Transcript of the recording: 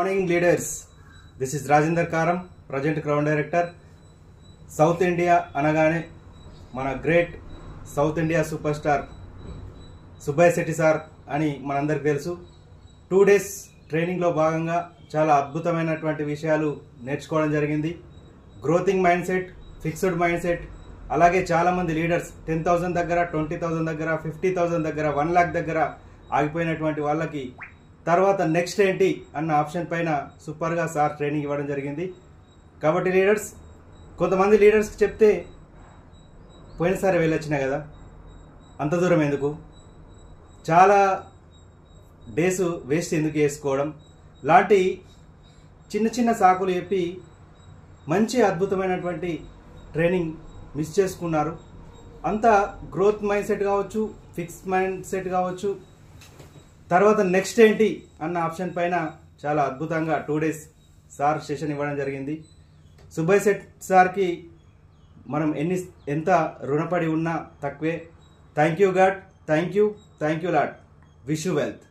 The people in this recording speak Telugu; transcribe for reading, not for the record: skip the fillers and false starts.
Morning leaders, this is Rajinder Karam, Project Crown Director, South India అనగానే మన great south India super star Subbaiah Shetty sir అని మనందరికీ తెలుసు. 2 days ట్రైనింగ్లో భాగంగా చాలా అద్భుతమైనటువంటి విషయాలు నేర్చుకోవడం జరిగింది. గ్రోతింగ్ mind set, fixed mind set, అలాగే చాలామంది లీడర్స్ 10,000 దగ్గర, 20,000 దగ్గర, 50,000 దగ్గర, 1 lakh దగ్గర ఆగిపోయినటువంటి వాళ్ళకి తర్వాత నెక్స్ట్ ఏంటి అన్న ఆప్షన్ పైన సూపర్గా సార్ ట్రైనింగ్ ఇవ్వడం జరిగింది. కాబట్టి లీడర్స్, కొంతమంది లీడర్స్కి చెప్తే పోయినసారి వెళ్ళొచ్చినా కదా, అంత దూరం ఎందుకు, చాలా డేస్ వేస్ట్ ఎందుకు వేసుకోవడం లాంటి చిన్న చిన్న సాకులు చెప్పి మంచి అద్భుతమైనటువంటి ట్రైనింగ్ మిస్ చేసుకున్నారు. అంతా గ్రోత్ మైండ్ సెట్ కావచ్చు, ఫిక్స్డ్ మైండ్ సెట్ కావచ్చు, తర్వాత నెక్స్ట్ ఏంటి అన్న ఆప్షన్ పైన చాలా అద్భుతంగా 2 days సార్ సెషన్ ఇవ్వడం జరిగింది. సుబ్బయ్య శెట్టి సార్కి మనం ఎంత రుణపడి ఉన్నా తక్కువే. Thank you God, thank you Lord. Wish you wealth.